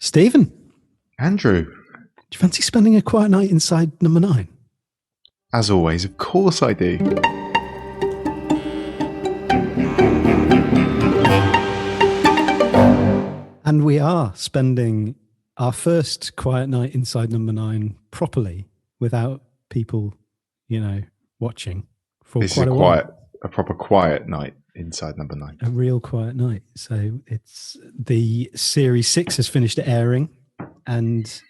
Stephen, Andrew, do you fancy spending a quiet night inside number 9? as always, of course I do. And we are spending our first quiet night inside number 9 properly without people, watching for This is quite a while. a proper quiet night inside number 9. A real quiet night. So it's the series 6 has finished airing and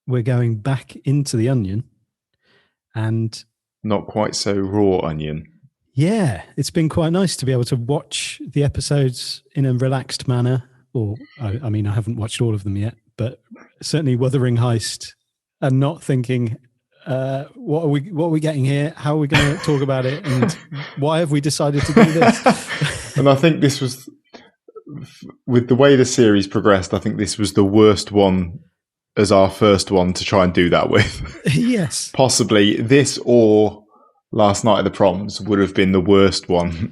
we're going back into the onion. And Not quite so raw onion. yeah, it's been quite nice to be able to watch the episodes in a relaxed manner. Or, I mean, I haven't watched all of them yet, but certainly Wuthering Heist, and not thinking, what are we getting here? How are we going to talk about it? And why have we decided to do this? And I think this was, with the way the series progressed, I think this was the worst one as our first one to try and do that with. Yes. Possibly this or Last Night at the Proms would have been the worst one.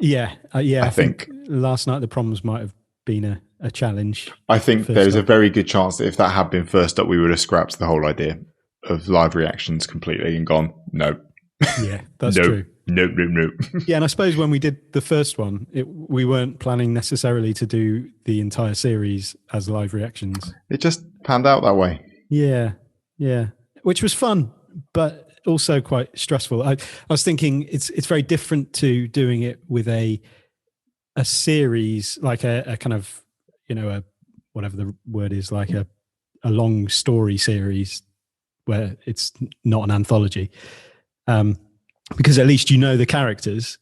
Yeah. I think Last Night at the Proms might have been a challenge. I think there's a very good chance that if that had been first up, we would have scrapped the whole idea of live reactions completely and gone, no. Yeah, that's true. No. Yeah, and I suppose when we did the first one, we weren't planning necessarily to do the entire series as live reactions. It just panned out that way. Yeah, which was fun, but also quite stressful. I was thinking it's very different to doing it with a series, like a kind of, a whatever the word is, like a long story series where it's not an anthology. Because at least the characters,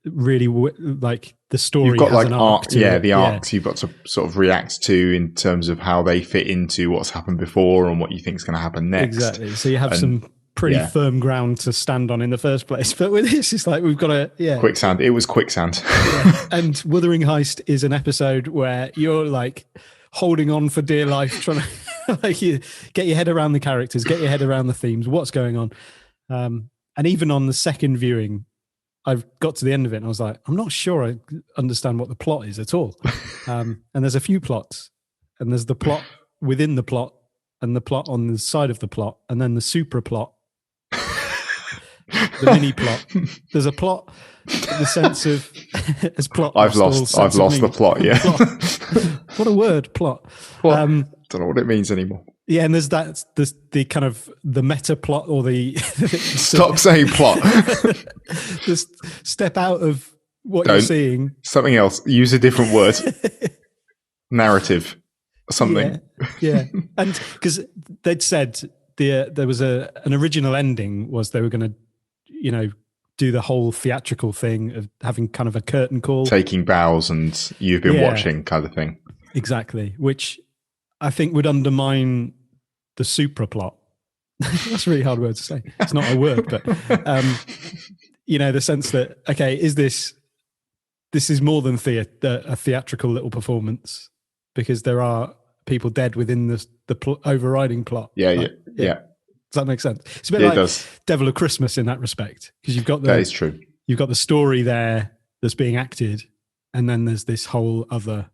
really like the story. You've got has an arc to it. the arcs you've got to sort of react to in terms of how they fit into what's happened before and what you think is going to happen next. Exactly. So you have some pretty firm ground to stand on in the first place. But with this, it's like we've got to, Quicksand. It was quicksand. Yeah. And Wuthering Heist is an episode where you're like holding on for dear life, trying to like you get your head around the characters, get your head around the themes, what's going on. And even on the second viewing, I've got to the end of it and I was like, I'm not sure I understand what the plot is at all. And there's a few plots, and there's the plot within the plot and the plot on the side of the plot, and then the super plot, the mini plot. There's a plot in the sense of as plot. I've lost the plot. Yeah. Plot. What a word, plot. Don't know what it means anymore. Yeah, and there's the kind of the meta plot, or the stop saying plot. Just step out of what you're seeing. Something else. Use a different word. Narrative. Something. Yeah. And because they'd said there was an original ending was they were going to, do the whole theatrical thing of having kind of a curtain call, taking bows, and you've been watching kind of thing. Exactly, which I think would undermine the supra plot. That's a really hard word to say. It's not a word, but the sense that this is more than a theatrical little performance, because there are people dead within the overriding plot. Yeah. Does that make sense? It's a bit like Devil of Christmas in that respect, because you've got that is true. You've got the story there that's being acted, and then there's this whole other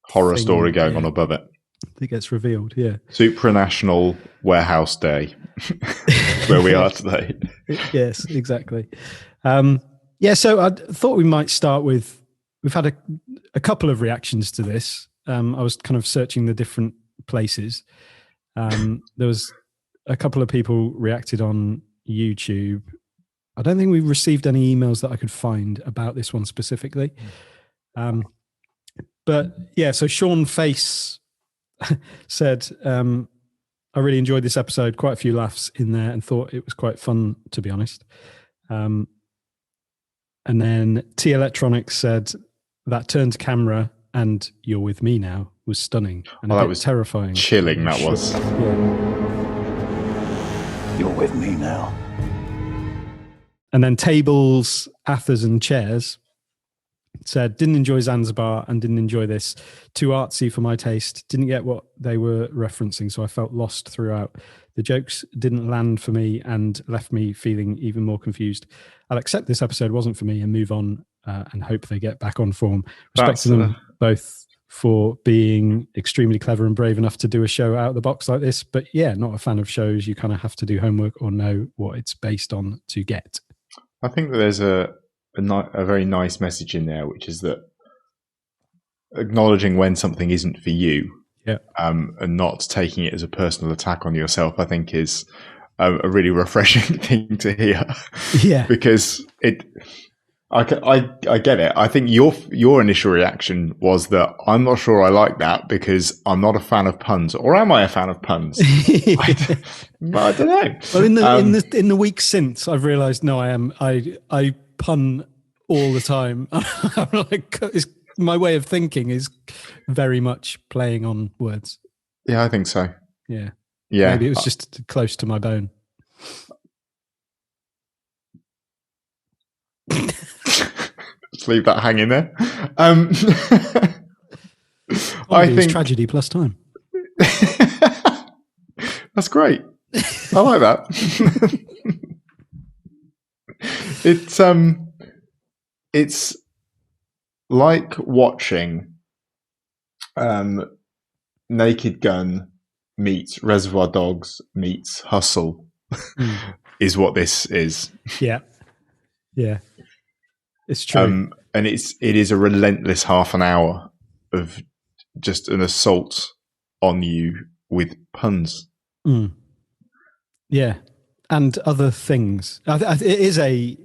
horror story going on above it. It gets revealed, yeah. Supranational warehouse day, where we are today. Yes, exactly. So I thought we might start with, we've had a couple of reactions to this. I was kind of searching the different places. There was a couple of people reacted on YouTube. I don't think we received any emails that I could find about this one specifically. But yeah, so Sean Face said, I really enjoyed this episode, quite a few laughs in there, and thought it was quite fun, to be honest. And then T Electronics said that turn to camera and "You're with me now" was stunning and a bit was terrifying. Chilling, that was. Yeah. You're with me now. And then Tables, Athers and Chairs said, didn't enjoy Zanzibar and didn't enjoy this. Too artsy for my taste. Didn't get what they were referencing, so I felt lost throughout. The jokes didn't land for me and left me feeling even more confused. I'll accept this episode wasn't for me and move on and hope they get back on form. Respect to them both for being extremely clever and brave enough to do a show out of the box like this. But yeah, not a fan of shows you kind of have to do homework or know what it's based on to get. I think that there's a very nice message in there, which is that acknowledging when something isn't for you, and not taking it as a personal attack on yourself, I think is a really refreshing thing to hear. Yeah, because I get it. I think your initial reaction was that I'm not sure I like that because I'm not a fan of puns, or am I a fan of puns? I don't know. Well, in the weeks since, I've realised no, I am. I pun all the time. I'm like, my way of thinking is very much playing on words. Yeah, I think so. Yeah. Maybe it was just close to my bone. Let's leave that hanging there. I think tragedy plus time. That's great. I like that. It's like watching Naked Gun meets Reservoir Dogs meets Hustle is what this is. Yeah. It's true. And it is a relentless half an hour of just an assault on you with puns. Yeah. And other things. It is a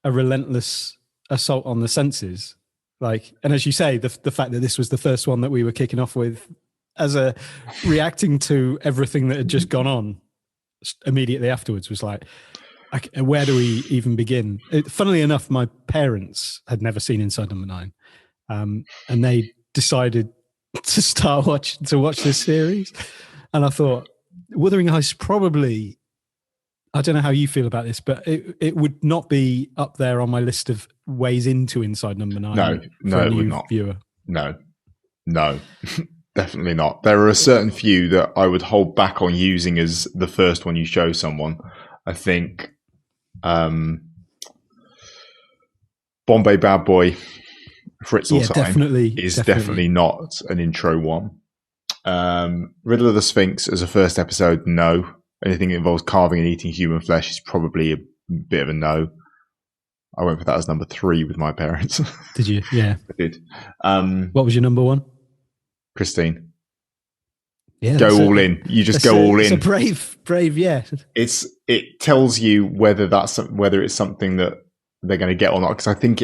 relentless assault on the senses. Like, and as you say, the fact that this was the first one that we were kicking off with as a reacting to everything that had just gone on immediately afterwards was like, where do we even begin? Funnily enough, my parents had never seen Inside Number 9, and they decided to watch this series. And I thought, Wuthering Heist probably, I don't know how you feel about this, but it would not be up there on my list of ways into Inside Number 9. No, it would not. Viewer. No, definitely not. There are a certain few that I would hold back on using as the first one you show someone. I think Bombay Bad Boy, Fritz Time is definitely not an intro one. Riddle of the Sphinx as a first episode, no. Anything that involves carving and eating human flesh is probably a bit of a no. I went for that as number 3 with my parents. Did you? Yeah. I did. What was your number 1? Christine. Yeah, go all in. You just go all in. It's a brave, yeah. It tells you whether it's something that they're going to get or not. Because I think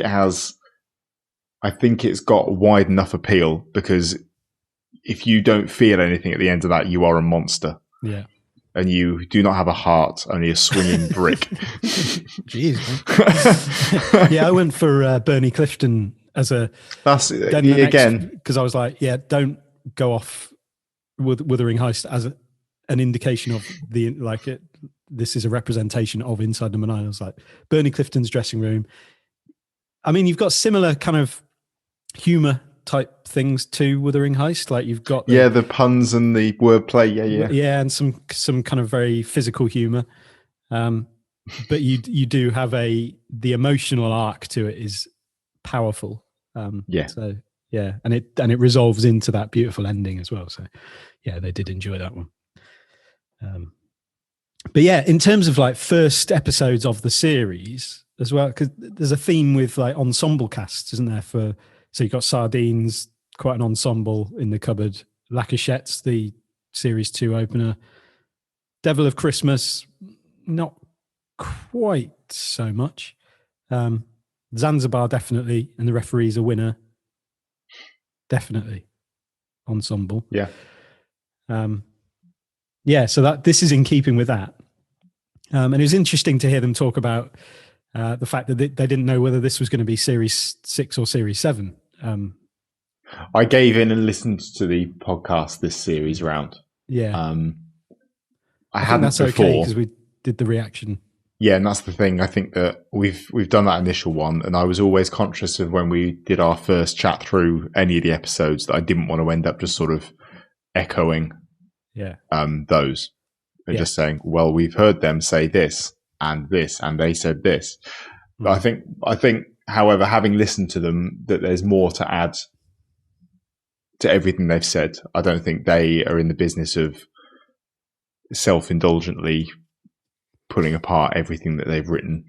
it's got wide enough appeal, because if you don't feel anything at the end of that, you are a monster. Yeah. And you do not have a heart, only a swinging brick. Jeez. Yeah, I went for Bernie Clifton as a... That's again... Because I was like, yeah, don't go off with Wuthering Heist as an indication of this is a representation of Inside Number 9. I was like, Bernie Clifton's dressing room. I mean, you've got similar kind of humour type things to Wuthering Heist. Like you've got the puns and the wordplay. Yeah, and some kind of very physical humour. But you do have the emotional arc to it is powerful. So yeah, and it resolves into that beautiful ending as well. So yeah, they did enjoy that one. But yeah, in terms of like first episodes of the series as well, because there's a theme with like ensemble casts, isn't there? So you've got Sardines, quite an ensemble in the cupboard. Lacochette's the series 2 opener. Devil of Christmas, not quite so much. Zanzibar, definitely, and the referee's a winner. Definitely. Ensemble. Yeah. So this is in keeping with that. And it was interesting to hear them talk about the fact that they didn't know whether this was going to be Series 6 or Series 7. I gave in and listened to the podcast this series round. Yeah. I hadn't that's before. Okay because we did the reaction. Yeah, and that's the thing. I think that we've done that initial one, and I was always conscious of when we did our first chat through any of the episodes that I didn't want to end up just sort of echoing those and just saying, well, we've heard them say this, and they said this. But I think, however, having listened to them, that there's more to add to everything they've said. I don't think they are in the business of self-indulgently pulling apart everything that they've written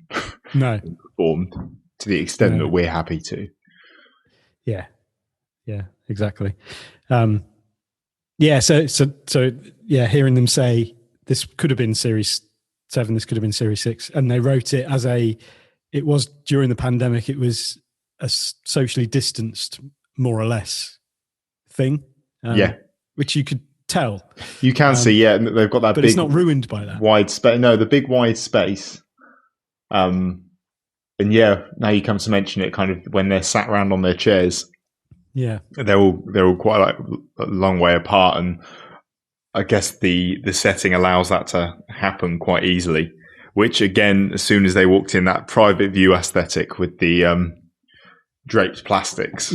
and performed to the extent that we're happy to. Yeah, exactly. So hearing them say this could have been Series 7, this could have been Series 6, and they wrote it as it was during the pandemic, it was a socially distanced, more or less, thing. Which you could tell. You can see, they've got that but big... it's not ruined by that. Wide space. No, the big wide space. And now you come to mention it, kind of when they're sat around on their chairs. Yeah. They're all quite like a long way apart, and I guess the setting allows that to happen quite easily. Which again, as soon as they walked in, that private view aesthetic with the draped plastics,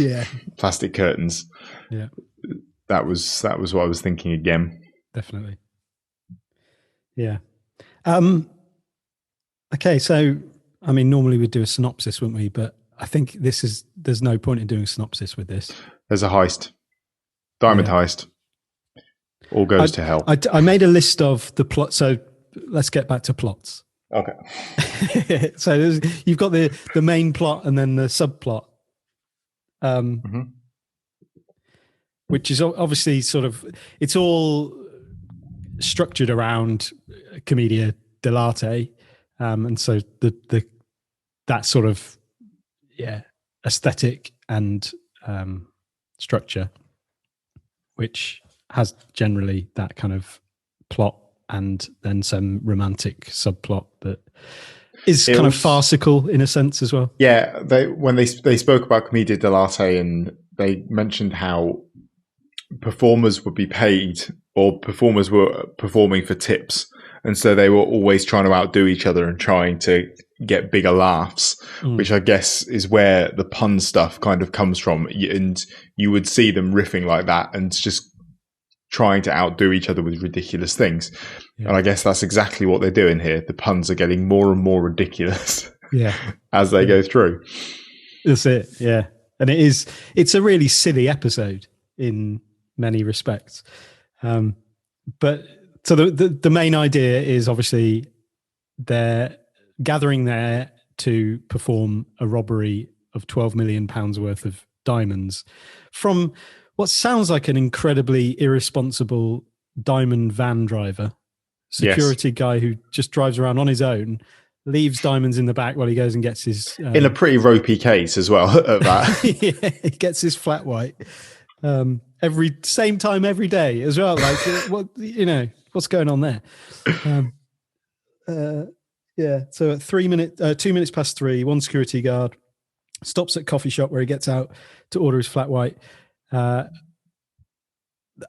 plastic curtains, that was what I was thinking again. Definitely. Yeah. Okay, so I mean, normally we'd do a synopsis, wouldn't we? But I think there's no point in doing a synopsis with this. There's a heist, diamond heist. All goes to hell. I made a list of the plot. So let's get back to plots. Okay. So you've got the main plot and then the subplot, which is obviously sort of, it's all structured around Commedia dell'Arte, and so that sort of aesthetic and structure, which has generally that kind of plot and then some romantic subplot that is kind of farcical in a sense as well. Yeah, when they spoke about Commedia dell'Arte, and they mentioned how performers would be paid, or performers were performing for tips, and so they were always trying to outdo each other and trying to get bigger laughs, which I guess is where the pun stuff kind of comes from. And you would see them riffing like that and just trying to outdo each other with ridiculous things. And I guess that's exactly what they're doing here. The puns are getting more and more ridiculous as they go through. That's it. Yeah. And it's a really silly episode in many respects. But so the main idea is obviously they're gathering there to perform a robbery of £12 million worth of diamonds from what sounds like an incredibly irresponsible diamond van driver, security guy who just drives around on his own, leaves diamonds in the back while he goes and gets his... in a pretty ropey case as well at that. He gets his flat white same time every day as well. Like, what's going on there? So at 2 minutes past 3, one security guard stops at coffee shop where he gets out to order his flat white. I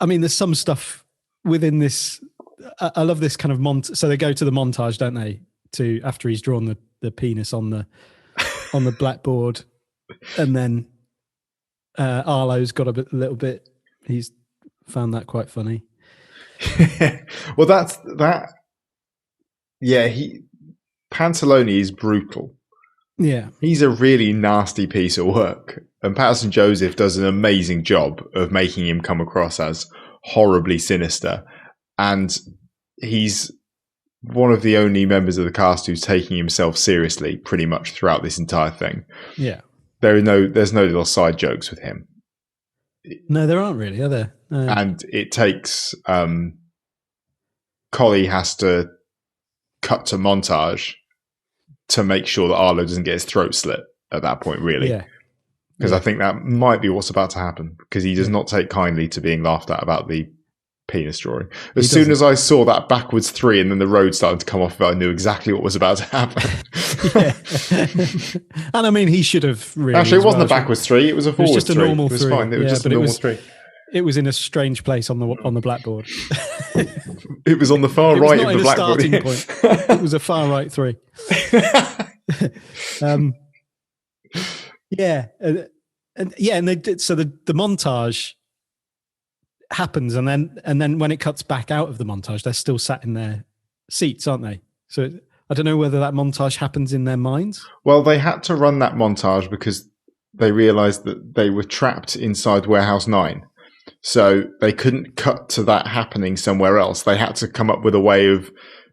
mean, there's some stuff within this. I love this kind of so they go to the montage, don't they? After he's drawn the penis on the blackboard, and then Arlo's got a little bit. He's found that quite funny. Well, that's that. Yeah, Pantalone is brutal. Yeah, he's a really nasty piece of work, and Patterson Joseph does an amazing job of making him come across as horribly sinister. And he's one of the only members of the cast who's taking himself seriously pretty much throughout this entire thing. Yeah, there's no little side jokes with him. No, there aren't really, are there? No. And it takes Collie has to cut to montage to make sure that Arlo doesn't get his throat slit at that point, really. Yeah. Because I think that might be what's about to happen, because he does not take kindly to being laughed at about the penis drawing. As soon as I saw that backwards 3 and then the road started to come off, I knew exactly what was about to happen. And I mean, he should have really... Actually, it wasn't a backwards 3, it was a forward 3. It was just a normal 3. It was fine. It was just a normal 3. It was in a strange place on the blackboard. It was on the far right of the blackboard. It was not in a starting point. It was a far right 3. And they did. So the montage happens, and then when it cuts back out of the montage, they're still sat in their seats, aren't they? So I don't know whether that montage happens in their minds. Well, they had to run that montage because they realised that they were trapped inside Warehouse 9. So they couldn't cut to that happening somewhere else. They had to come up with a way of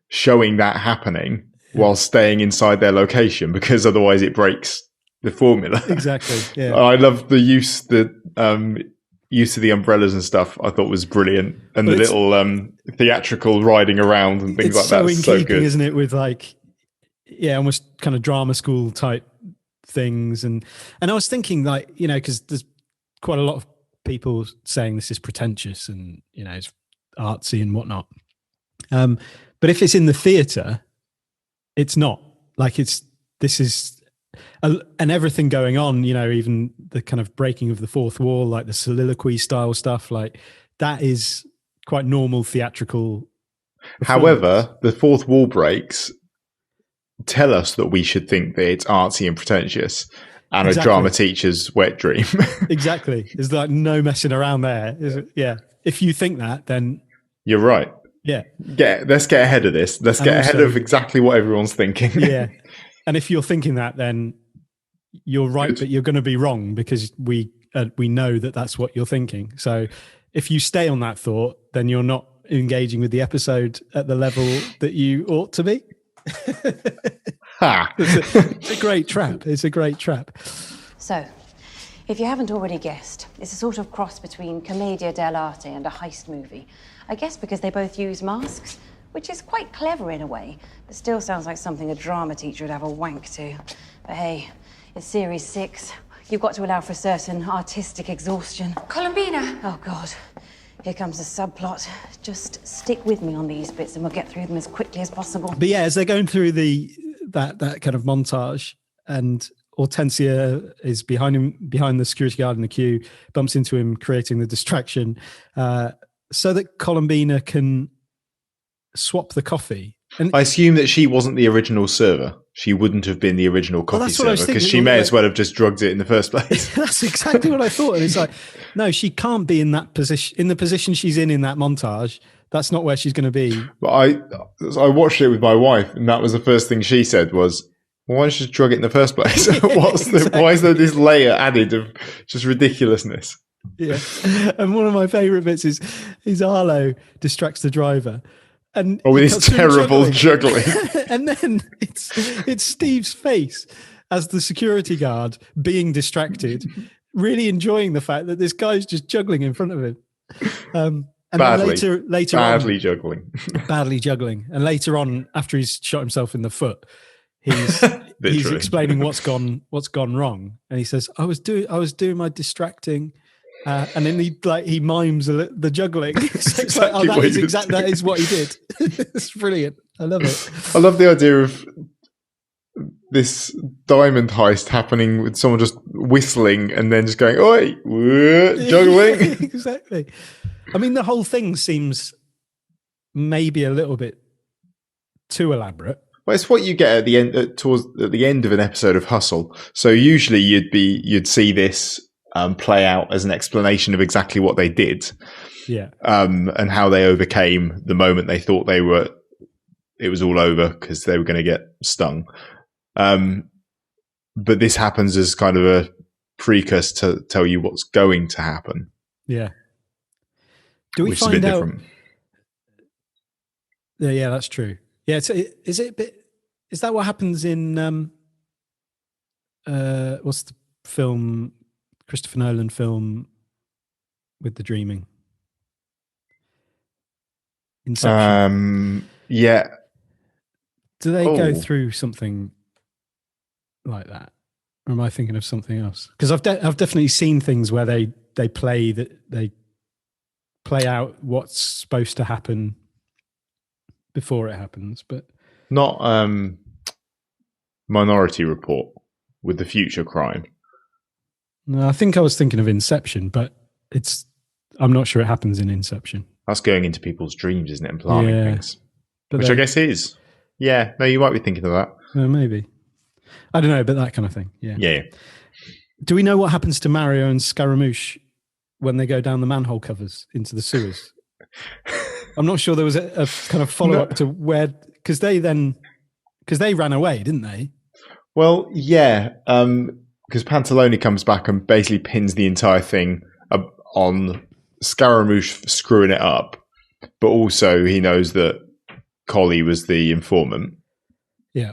showing that happening while staying inside their location, because otherwise it breaks the formula. Exactly. Yeah. I love the use of the umbrellas and stuff. I thought was brilliant, and the little theatrical riding around and things like that. It's so in keeping, isn't it, with like, almost kind of drama school type things. And I was thinking, like, you know, because there's quite a lot of people saying this is pretentious and, you know, it's artsy and whatnot. But if it's in the theatre, it's not. Like, this is and everything going on, you know, even the kind of breaking of the fourth wall, like the soliloquy style stuff, like that is quite normal theatrical. However, the fourth wall breaks tell us that we should think that it's artsy and pretentious and a drama teacher's wet dream. Exactly. There's like no messing around there. Yeah. If you think that, then you're right. Yeah. Let's get ahead of this. Let's get ahead of exactly what everyone's thinking. Yeah. And if you're thinking that, then you're right, but you're going to be wrong, because we know that that's what you're thinking. So if you stay on that thought, then you're not engaging with the episode at the level that you ought to be. It's a great trap. It's a great trap. So, if you haven't already guessed, it's a sort of cross between Commedia dell'arte and a heist movie. I guess because they both use masks, which is quite clever in a way, but still sounds like something a drama teacher would have a wank to. But hey, it's series 6. You've got to allow for a certain artistic exhaustion. Columbina! Oh, God. Here comes the subplot. Just stick with me on these bits and we'll get through them as quickly as possible. But yeah, as they're going through that kind of montage, and Hortensia is behind the security guard in the queue, bumps into him, creating the distraction, so that Columbina can swap the coffee. And I assume that she wasn't the original server. She wouldn't have been the original coffee server, because she may as well have just drugged it in the first place. That's exactly what I thought. And it's like, no, she can't be in that position, in the position she's in that montage. That's not where she's going to be. But I watched it with my wife, and that was the first thing she said was, well, why don't you just drug it in the first place? Why is there this layer added of just ridiculousness? Yeah. And one of my favourite bits is Arlo distracts the driver. And with his terrible juggling. And then it's Steve's face as the security guard being distracted, really enjoying the fact that this guy's just juggling in front of him. And badly juggling. Badly juggling. And later on, after he's shot himself in the foot, he's explaining what's gone wrong. And he says, I was doing my distracting. And then he mimes the juggling. So it's like, that is what he did. It's brilliant. I love it. I love the idea of this diamond heist happening with someone just whistling and then just going, oi, juggling. Exactly. I mean, the whole thing seems maybe a little bit too elaborate. Well, it's what you get at the end, at the end of an episode of Hustle. So usually you'd see this play out as an explanation of exactly what they did, and how they overcame the moment they thought it was all over because they were going to get stung. But this happens as kind of a precursor to tell you what's going to happen. Yeah. Do we find out? Different. Yeah, that's true. Yeah, is that what happens in what's the film? Christopher Nolan film with the dreaming? Inception. Yeah. Do they go through something like that? Or am I thinking of something else? Because I've definitely seen things where they play out what's supposed to happen before it happens, but not Minority Report with the future crime. No, I think I was thinking of Inception, but I'm not sure it happens in Inception. That's going into people's dreams, isn't it? And planning things. Which I guess is. Yeah, no, you might be thinking of that. Maybe. I don't know, but that kind of thing. Yeah. Yeah. Do we know what happens to Mario and Scaramouche when they go down the manhole covers into the sewers? I'm not sure there was a kind of follow-up to where... Because they ran away, didn't they? Well, yeah. Because Pantalone comes back and basically pins the entire thing on Scaramouche screwing it up, but also he knows that Collie was the informant. Yeah.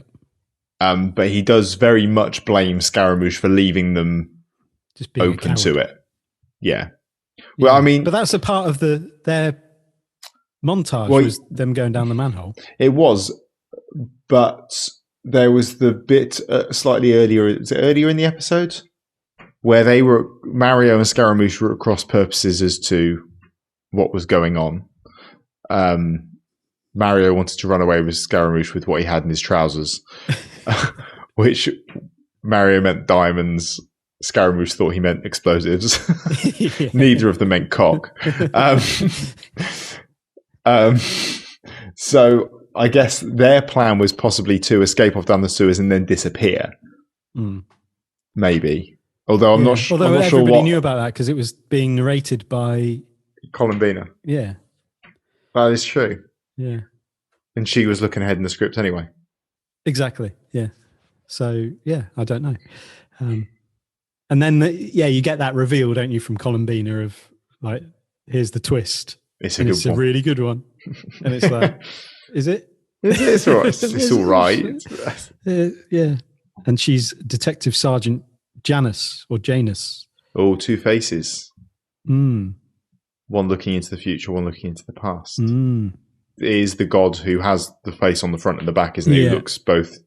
But he does very much blame Scaramouche for leaving them Just being open to it. Yeah. Well, Yeah. I mean, but that's a part of their montage was them going down the manhole. It was, but there was the bit slightly earlier. Was it earlier in the episode where Mario and Scaramouche were at cross purposes as to what was going on? Mario wanted to run away with Scaramouche with what he had in his trousers, which Mario meant diamonds. Scaramouche thought he meant explosives. Yeah. Neither of them meant cock. So I guess their plan was possibly to escape off down the sewers and then disappear. Maybe. Although I'm not sure. Although I'm not everybody sure knew about that because it was being narrated by Colin Beaner. Yeah. That is true. Yeah. And she was looking ahead in the script anyway. Exactly. Yeah. So, yeah, I don't know. And then, you get that reveal, don't you, from Colin Beaner of, like, here's the twist. It's a good one. A really good one. And it's like, is it? It's all right. It's all right. Yeah. And she's Detective Sergeant Janus or Janus. Oh, two faces. Mm. One looking into the future, one looking into the past. Mm. It is the god who has the face on the front and the back, isn't he? Who looks both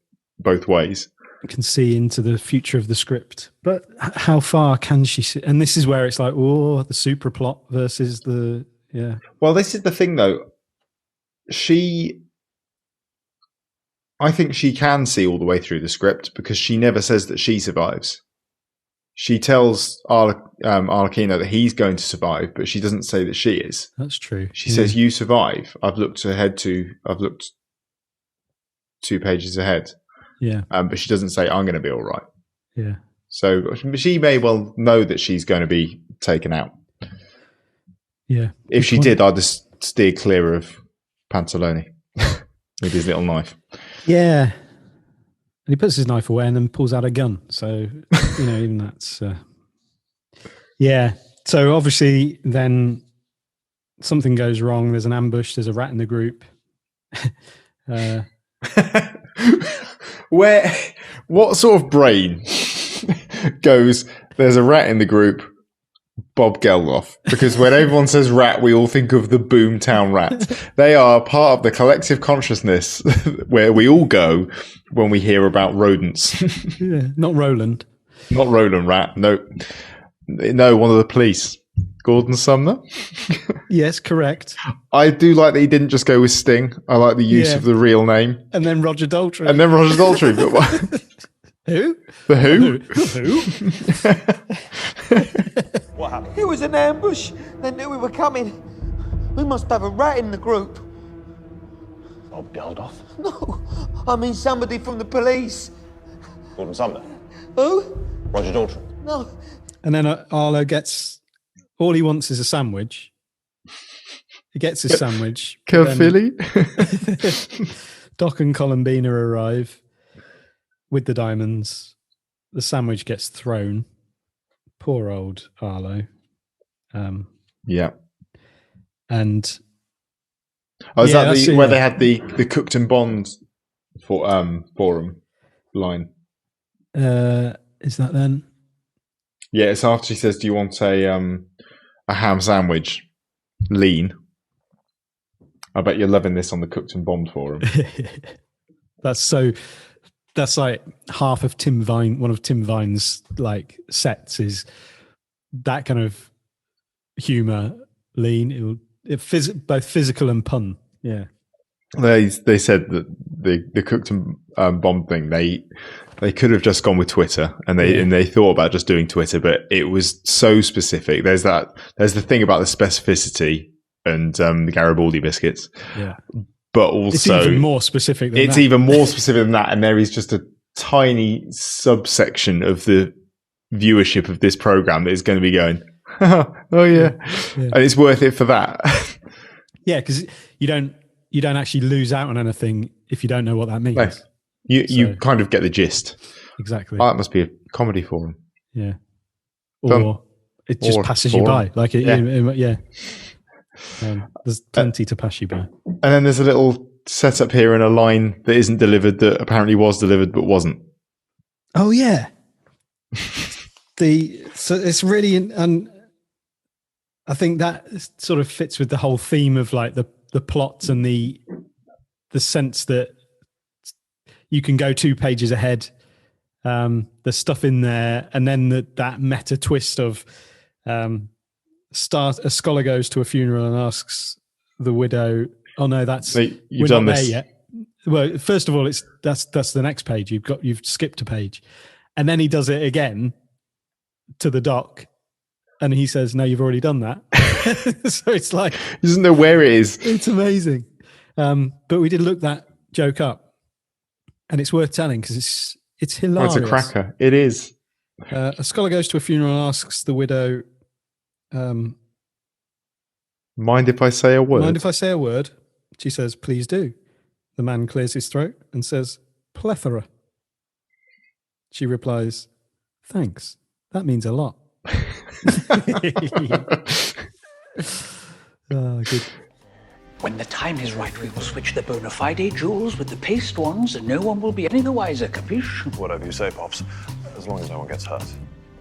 ways. Can see into the future of the script. But how far can she see? And this is where it's like, the super plot versus the, Well, this is the thing, though. I think she can see all the way through the script because she never says that she survives. She tells Arlecchino that he's going to survive, but she doesn't say that she is. That's true. She says, you survive. I've looked 2 pages ahead. Yeah. But she doesn't say, I'm going to be all right. Yeah. So she may well know that she's going to be taken out. Yeah. If she did, I'd just steer clear of Pantalone with his little knife. Yeah. And he puts his knife away and then pulls out a gun. So, even that's... Yeah. So obviously then something goes wrong. There's an ambush. There's a rat in the group. What sort of brain goes, there's a rat in the group, Bob Geldof? Because when everyone says rat, we all think of the Boomtown Rat. They are part of the collective consciousness where we all go when we hear about rodents. Yeah, not Roland. Not Roland Rat, no, one of the police. Gordon Sumner? Yes, correct. I do like that he didn't just go with Sting. I like the use of the real name. And then Roger Daltrey. But what? Who? The who? What happened? It was an ambush. They knew we were coming. We must have a rat in the group. Bob Geldof? No, I mean somebody from the police. Gordon Sumner? Who? Roger Daltrey? No. And then Arlo gets... All he wants is a sandwich. He gets his sandwich. Philly. Doc and Colin Beaner arrive with the diamonds. The sandwich gets thrown. Poor old Arlo. Yeah. And is that where they had the Cooked and Bond forum line? Is that then? Yeah, it's after she says, "Do you want a ham sandwich, lean?" I bet you're loving this on the Cooked and Bond forum. That's like half of Tim Vine. One of Tim Vine's like sets is that kind of humor, lean. Both physical and pun. Yeah. They said that the Cooked and Bond thing, they could have just gone with Twitter and they thought about just doing Twitter, but it was so specific. There's the thing about the specificity and the Garibaldi biscuits. Yeah. But also it's even more specific than that. Even more specific than that, and there is just a tiny subsection of the viewership of this program that is going to be going, oh yeah. And it's worth it for that. Yeah, because you don't actually lose out on anything if you don't know what that means. No. You kind of get the gist. Exactly. Oh, that must be a comedy forum. Yeah. Or it just passes you by. Like Yeah. There's plenty to pass you by. And then there's a little setup here and a line that isn't delivered that apparently was delivered but wasn't. Oh yeah. So it's really, and I think that sort of fits with the whole theme of like the plots and the sense that you can go 2 pages ahead. There's stuff in there, and then that meta twist of a scholar goes to a funeral and asks the widow, "Oh no, you've done this yet." Well, first of all, that's the next page. You've skipped a page, and then he does it again to the doc, and he says, "No, you've already done that." So it's like he doesn't know where it is. It's amazing. But we did look that joke up, and it's worth telling because it's hilarious. Oh, it's a cracker. It is. A scholar goes to a funeral and asks the widow, "Mind if I say a word?" Mind if I say a word? She says, "Please do." The man clears his throat and says, "Plethora." She replies, "Thanks. That means a lot." Oh, good. When the time is right, we will switch the bona fide jewels with the paste ones, and no one will be any the wiser, capiche? Whatever you say, Pops. As long as no one gets hurt.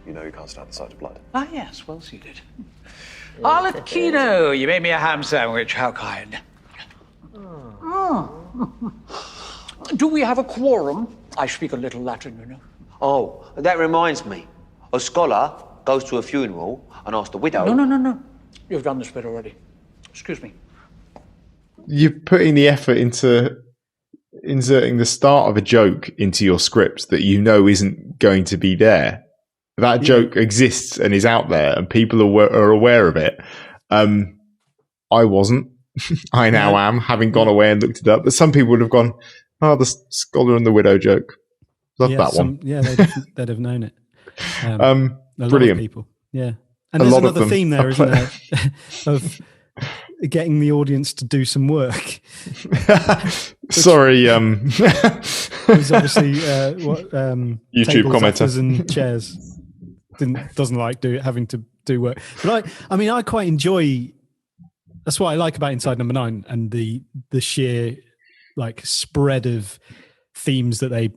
You know you can't stand the sight of blood. Ah, yes, well suited. Arlecchino, you made me a ham sandwich. How kind. Do we have a quorum? I speak a little Latin, you know. Oh, that reminds me. A scholar goes to a funeral and asks the widow... No. You've done this bit already. Excuse me. You're putting the effort into inserting the start of a joke into your script that you know isn't going to be there. That joke exists and is out there, and people are aware of it. I wasn't. I now am, having gone away and looked it up. But some people would have gone, "Oh, the scholar and the widow joke." Love that one. Yeah, they'd have known it. A lot Brilliant. of people. Yeah. And there's another theme there, isn't there? Of getting the audience to do some work. Sorry. There's obviously YouTube commenter tables and chairs. Doesn't like having to do work. But I quite enjoy. That's what I like about Inside Number 9 and the sheer like spread of themes that they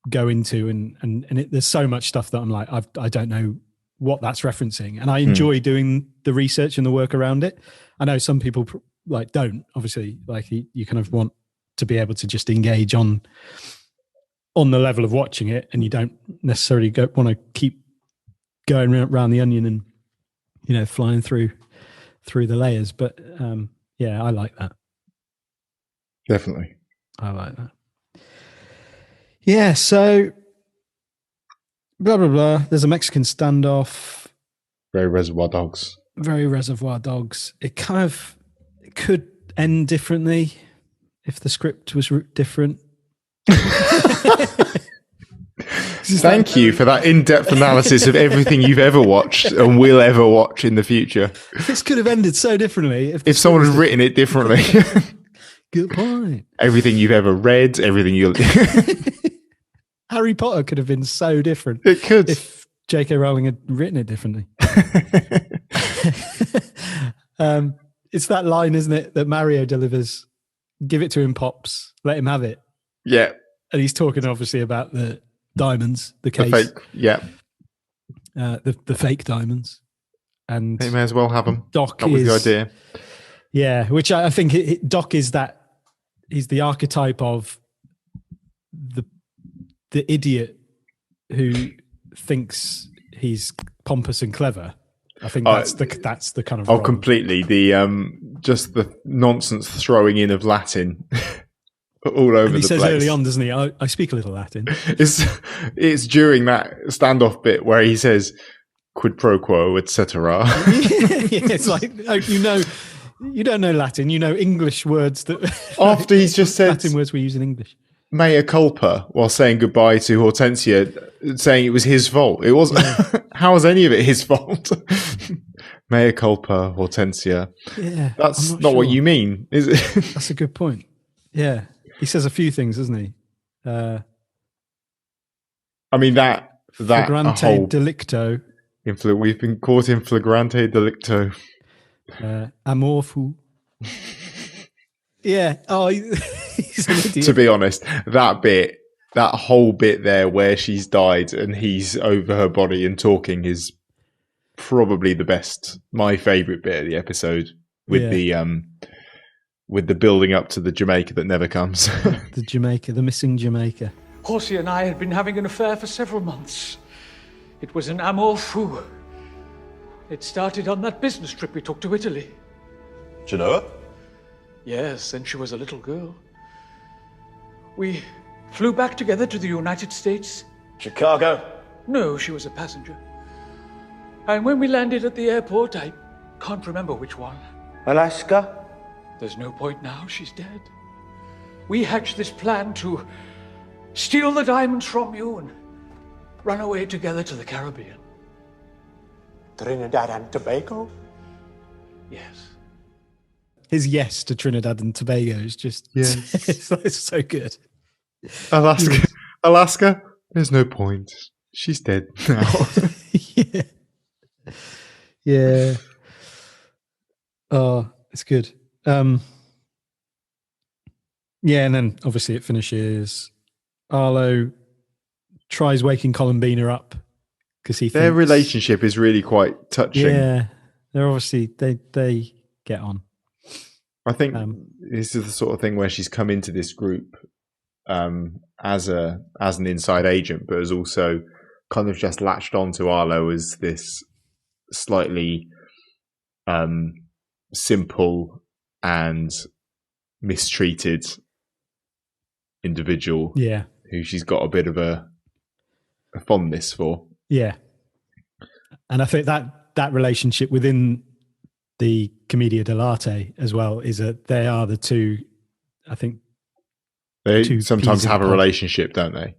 go into, and there's so much stuff that I'm like, I don't know what that's referencing, and I enjoy doing the research and the work around it. I know some people like don't, obviously, like you kind of want to be able to just engage on the level of watching it, and you don't necessarily want to keep going around the onion and flying through the layers. But yeah, I like that. Definitely, I like that. Yeah, so blah blah blah. There's a Mexican standoff. Very Reservoir Dogs. It could end differently if the script was different. Thank you for that in-depth analysis of everything you've ever watched and will ever watch in the future. This could have ended so differently if someone had written it differently. Good point. Everything you've ever read, everything you... Harry Potter could have been so different. It could. If J.K. Rowling had written it differently. It's that line, isn't it, that Mario delivers? Give it to him, Pops. Let him have it. Yeah. And he's talking obviously about the diamonds, the case. The fake, yeah. The fake diamonds. And he may as well have them. Doc that was the idea. Yeah, which I think Doc is that, he's the archetype of the idiot who thinks he's pompous and clever. I think that's the kind of role. Completely. The just the nonsense throwing in of Latin all over the place. He says early on, doesn't he? I speak a little Latin. It's during that standoff bit where he says quid pro quo, etc. Yeah, it's like, you don't know Latin. You know English words that after he's just said Latin words we use in English. Mea culpa while saying goodbye to Hortensia, saying it was his fault. It wasn't. Yeah. How was any of it his fault? Mea culpa, Hortensia. Yeah, that's not what you mean, is it? That's a good point. Yeah, he says a few things, doesn't he? I mean that flagrante delicto. We've been caught in flagrante delicto. Amor fou. Yeah. Oh, he's an idiot. To be honest, that whole bit there where she's died and he's over her body and talking is probably my favourite bit of the episode with the building up to the Jamaica that never comes. The missing Jamaica. Horsey and I had been having an affair for several months. It was an amour fou. It started on that business trip we took to Italy. Do you know her? Yes, when she was a little girl. We flew back together to the United States. Chicago? No, she was a passenger. And when we landed at the airport, I can't remember which one. Alaska? There's no point now, she's dead. We hatched this plan to steal the diamonds from you and run away together to the Caribbean. Trinidad and Tobago? Yes. His yes to Trinidad and Tobago is just it's so good. Alaska? There's no point. She's dead now. Yeah. Oh, it's good. Yeah, and then obviously it finishes. Arlo tries waking Columbina up because their relationship is really quite touching. Yeah, they're obviously they get on. I think this is the sort of thing where she's come into this group as an inside agent, but has also kind of just latched onto Arlo as this slightly simple and mistreated individual. Yeah, who she's got a bit of a fondness for. Yeah, and I think that relationship within the Commedia dell'Arte as well is they are the two. I think they sometimes have a relationship, don't they?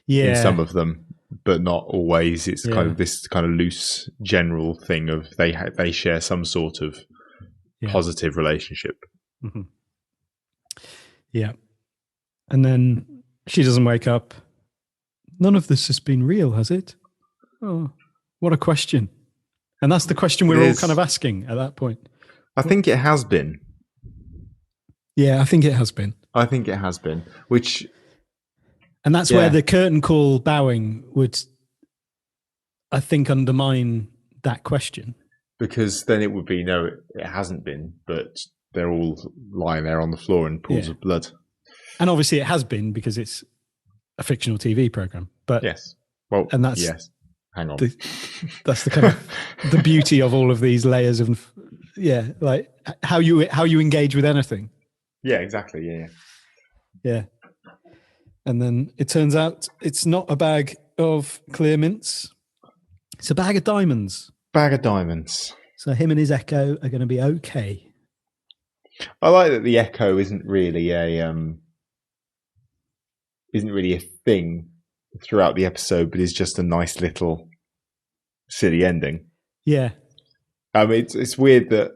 Yeah, in some of them, but not always. It's kind of this kind of loose, general thing of they share some sort of positive relationship. Mm-hmm. Yeah, and then she doesn't wake up. None of this has been real, has it? Oh, what a question. And that's the question we're all kind of asking at that point. I think it has been. Yeah, I think it has been. Which... And that's where the curtain call bowing would, I think, undermine that question. Because then it would be, no, it hasn't been, but they're all lying there on the floor in pools of blood. And obviously it has been because it's a fictional TV program. But yes. Well, and that's hang on. That's the kind of the beauty of all of these layers of like how you engage with anything. Yeah, exactly. Yeah. And then it turns out it's not a bag of clear mints. It's a bag of diamonds. So him and his Echo are going to be okay. I like that the Echo isn't really a thing throughout the episode, but is just a nice little silly ending. Yeah. It's weird that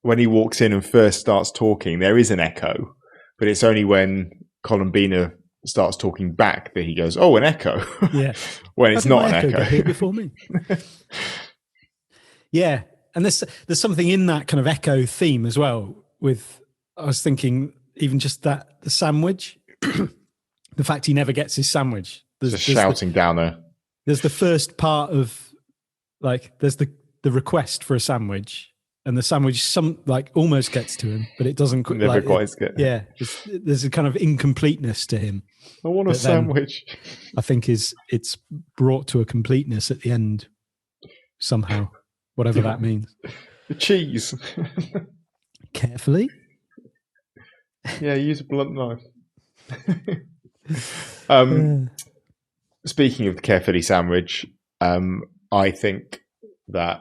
when he walks in and first starts talking, there is an echo, but it's only when Columbina starts talking back that he goes, "Oh, an echo." Yeah. When it's not an echo. Got here before me. Yeah, and there's something in that kind of echo theme as well. I was thinking even just the sandwich, the fact he never gets his sandwich. There's shouting down there. There's the first part of there's the request for a sandwich, and the sandwich almost gets to him, but it doesn't. Never quite get. Yeah, there's a kind of incompleteness to him. I want a sandwich. I think it's brought to a completeness at the end somehow, whatever that means. The cheese. Carefully. Yeah, use a blunt knife. Speaking of the carefully sandwich, I think that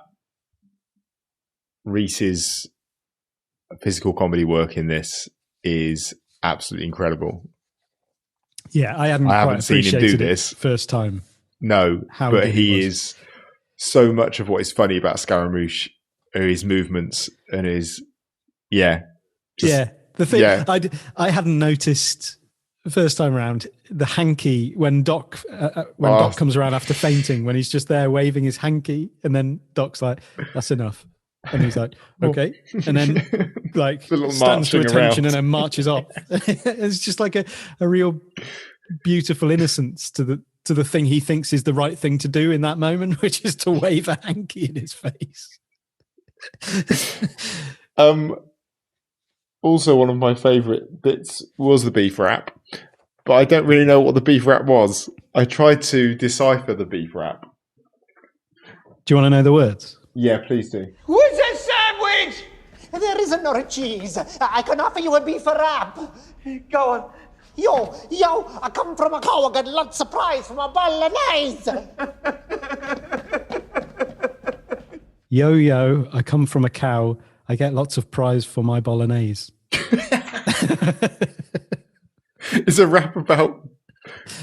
Reese's physical comedy work in this is absolutely incredible. Yeah, I haven't seen him do this first time. No, but he is so much of what is funny about Scaramouche are his movements and his the thing I hadn't noticed first time around, the hanky when Doc comes around after fainting, when he's just there waving his hanky, and then Doc's like, "That's enough," and he's like, "Okay," and then like stands to attention and then marches off. It's just like a real beautiful innocence to the thing he thinks is the right thing to do in that moment, which is to wave a hanky in his face. Also, one of my favourite bits was the beef rap, but I don't really know what the beef rap was. I tried to decipher the beef rap. Do you want to know the words? Yeah, please do. What's a sandwich? There isn't no cheese. I can offer you a beef wrap. Go on. Yo, I come from a cow. I got lots of prize from a bolognese. Yo, I come from a cow. I get lots of prize for my bolognese. It's a rap about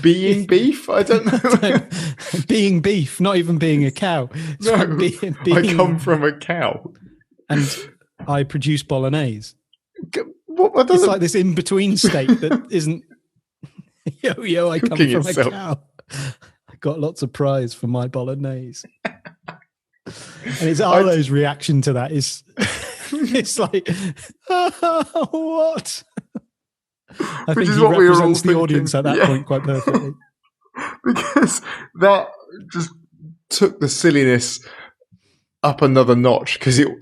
being beef? I don't know. Being beef, not even being a cow. It's No, like being, I come from a cow. And I produce bolognese. What It's like this in-between state that isn't, yo, I come from a cow. I got lots of prize for my bolognese. And it's Arlo's reaction to that is, it's like, what? I think he represents the audience at that point quite perfectly. Because that just took the silliness up another notch, because the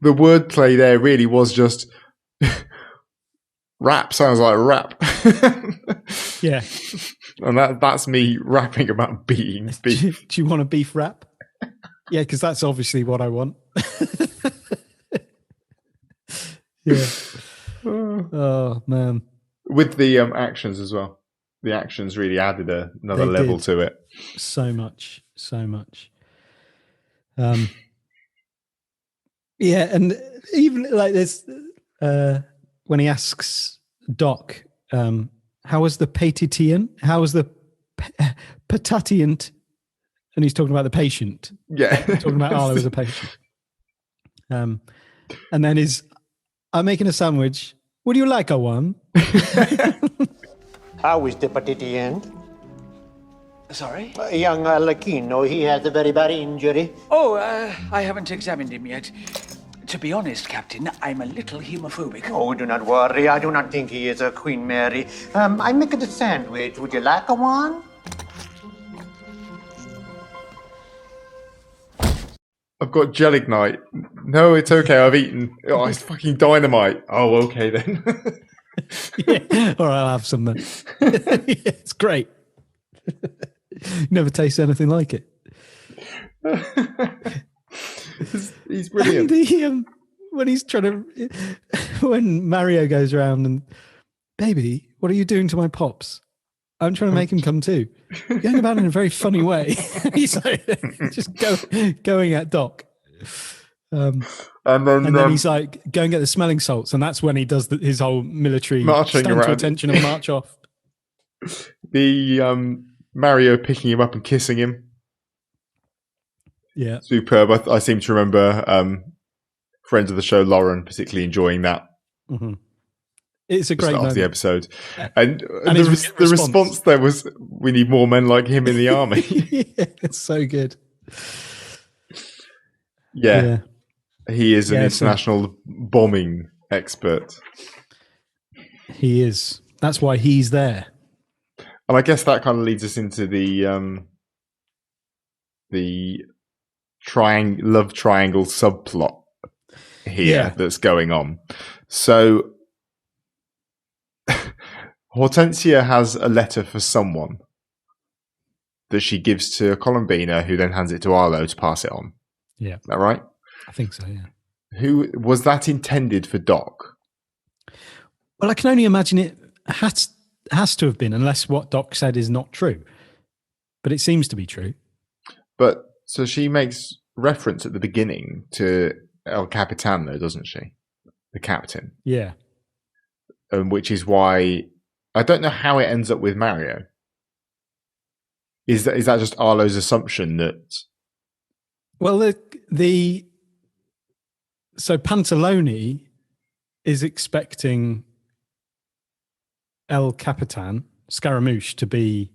wordplay there really was just rap sounds like rap. Yeah. And that's me rapping about being beef. Do you want a beef rap? Yeah, because that's obviously what I want. Yeah. Oh, man. With the actions as well. The actions really added another level to it. So much. Yeah, and even like this, when he asks Doc, how was the patitient? How was the patitient? And he's talking about the patient. Yeah. Talking about Arlo as a patient. And then I'm making a sandwich. Would you like a one? How is the patient? Sorry? Young Lacchino, he has a very bad injury. Oh, I haven't examined him yet. To be honest, Captain, I'm a little hemophobic. Oh, do not worry. I do not think he is a Queen Mary. I make a sandwich. Would you like a one? I've got gelignite. No, it's okay. I've eaten. Oh, it's fucking dynamite. Oh, okay then. Yeah. All right, I'll have some then. Yeah, it's great. Never tasted anything like it. He's brilliant. And when he's trying to, when Mario goes around and, baby, what are you doing to my pops? I'm trying to make him come too. You're going about it in a very funny way. He's like, just going at Doc. And then he's like, go and get the smelling salts. And that's when he does his whole military marching stand around to attention and march off. The Mario picking him up and kissing him. Yeah. Superb. I seem to remember friends of the show, Lauren, particularly enjoying that. Mm-hmm. It's a great moment. Of the episode. And the response there was, we need more men like him in the army. Yeah, it's so good. Yeah. He is an international bombing expert. He is. That's why he's there. And I guess that kind of leads us into the love triangle subplot here that's going on. So Hortensia has a letter for someone that she gives to Columbina, who then hands it to Arlo to pass it on. Yeah. Is that right? I think so, yeah. Who was that intended for Doc? Well, I can only imagine it has to have been, unless what Doc said is not true. But it seems to be true. But so she makes reference at the beginning to El Capitan, though, doesn't she? The captain. Yeah. Which is why I don't know how it ends up with Mario. Is that just Arlo's assumption that? Well, so Pantalone is expecting El Capitan, Scaramouche, to be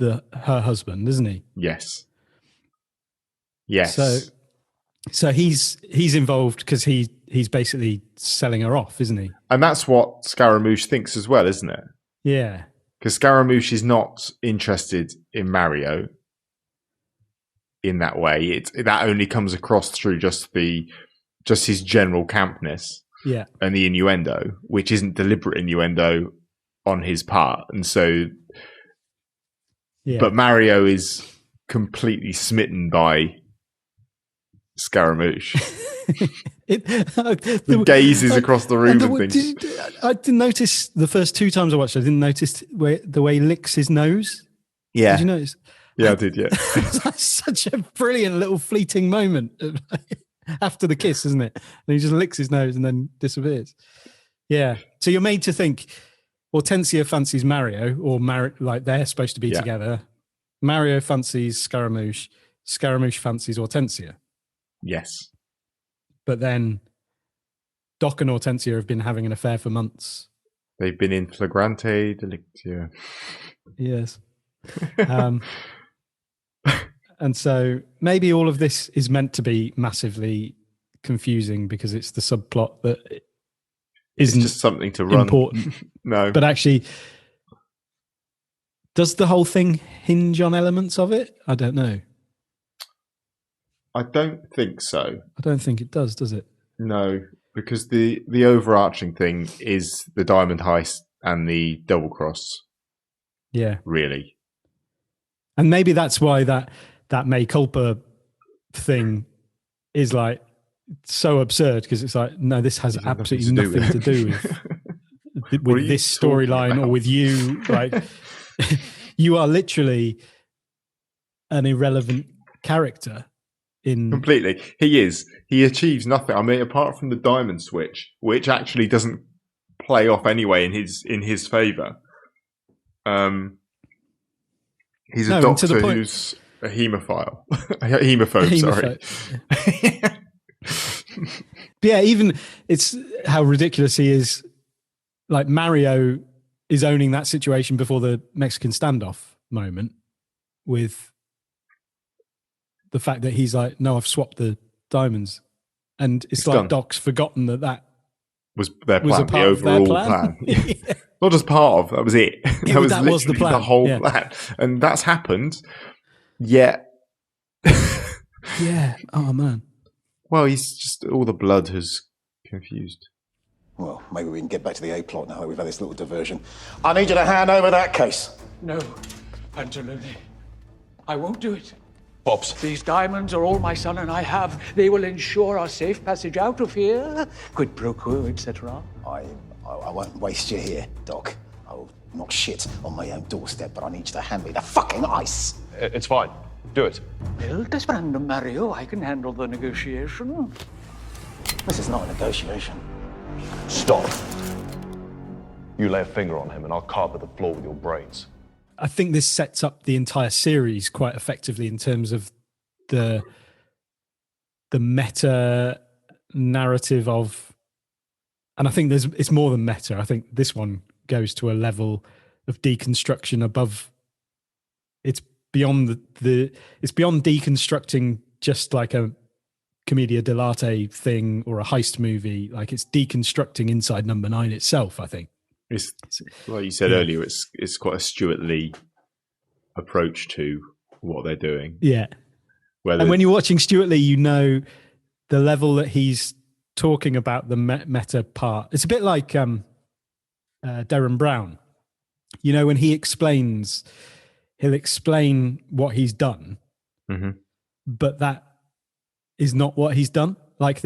her husband, isn't he? Yes. Yes. So he's involved because he's basically selling her off, isn't he? And that's what Scaramouche thinks as well, isn't it? Yeah. Because Scaramouche is not interested in Mario in that way. That only comes across through just his general campness, and the innuendo, which isn't deliberate innuendo on his part. And so, but Mario is completely smitten by Scaramouche. Gazes across the room and things. I didn't notice the first 2 times I watched it. I didn't notice the way he licks his nose. Yeah. Did you notice? Yeah, I did, yeah. That's such a brilliant little fleeting moment after the kiss, isn't it? And he just licks his nose and then disappears. Yeah. So you're made to think Hortensia fancies Mario, or like they're supposed to be together. Mario fancies Scaramouche. Scaramouche fancies Hortensia. Yes. But then Doc and Hortensia have been having an affair for months. They've been in flagrante delictio. Yes. And so maybe all of this is meant to be massively confusing because it's the subplot that isn't just something to run. Important. No. But actually, does the whole thing hinge on elements of it? I don't know. I don't think so. I don't think it does it? No, because the overarching thing is the diamond heist and the double cross. Yeah. Really. And maybe that's why that mea culpa thing is like so absurd, because it's like, no, this has absolutely nothing to do with this storyline or with you. Like, you are literally an irrelevant character. Completely. He is. He achieves nothing. I mean, apart from the diamond switch, which actually doesn't play off anyway in his favour. He's a doctor who's a haemophile. Hemophobe, sorry. Yeah, even it's how ridiculous he is. Like, Mario is owning that situation before the Mexican standoff moment with the fact that he's like, no, I've swapped the diamonds. And it's like done. Doc's forgotten that was their plan, the overall plan. Yeah. Not just part of, that was it. That was the plan. The whole plan. And that's happened, yet... yeah, oh man. Well, he's just, all the blood has confused. Well, maybe we can get back to the A plot now that we've had this little diversion. I need you to hand over that case. No, Pantalone. I won't do it. Pops. These diamonds are all my son and I have. They will ensure our safe passage out of here. Quid pro quo, etc. I won't waste you here, Doc. I'll knock shit on my own doorstep, but I need you to hand me the fucking ice. It's fine. Do it. Well, Desperando Mario, I can handle the negotiation. This is not a negotiation. Stop. You lay a finger on him and I'll carpet the floor with your brains. I think this sets up the entire series quite effectively in terms of the meta narrative of, and I think it's more than meta. I think this one goes to a level of deconstruction above. It's beyond it's beyond deconstructing just like a Commedia dell'arte thing or a heist movie. Like, it's deconstructing inside Number 9 itself, I think. It's like you said earlier. It's quite a Stuart Lee approach to what they're doing. Yeah, and when you're watching Stuart Lee, you know the level that he's talking about the meta part. It's a bit like Derren Brown. You know, when he'll explain what he's done, but that is not what he's done. Like,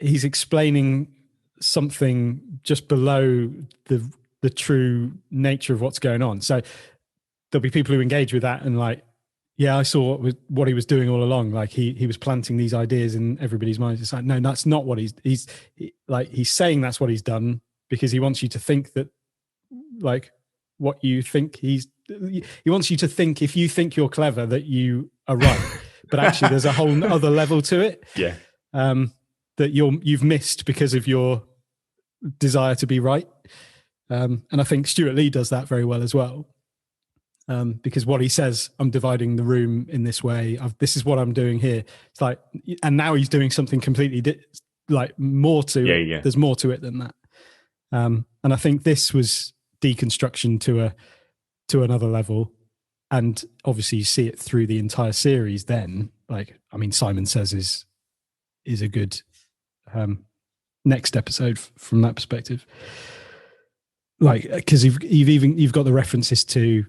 he's explaining something just below the true nature of what's going on. So there'll be people who engage with that and like, yeah, I saw what he was doing all along. Like, he was planting these ideas in everybody's minds. It's like, no, that's not what he's saying that's what he's done because he wants you to think that, like, what you think he wants you to think, if you think you're clever, that you are right. But actually there's a whole other level to it. Yeah. That you've missed because of your desire to be right. And I think Stuart Lee does that very well as well. Because what he says, I'm dividing the room in this way. This is what I'm doing here. It's like, and now he's doing something completely more to it. Yeah. There's more to it than that. And I think this was deconstruction to another level. And obviously you see it through the entire series then. Like, I mean, Simon Says is a good next episode from that perspective. Like, because you've got the references to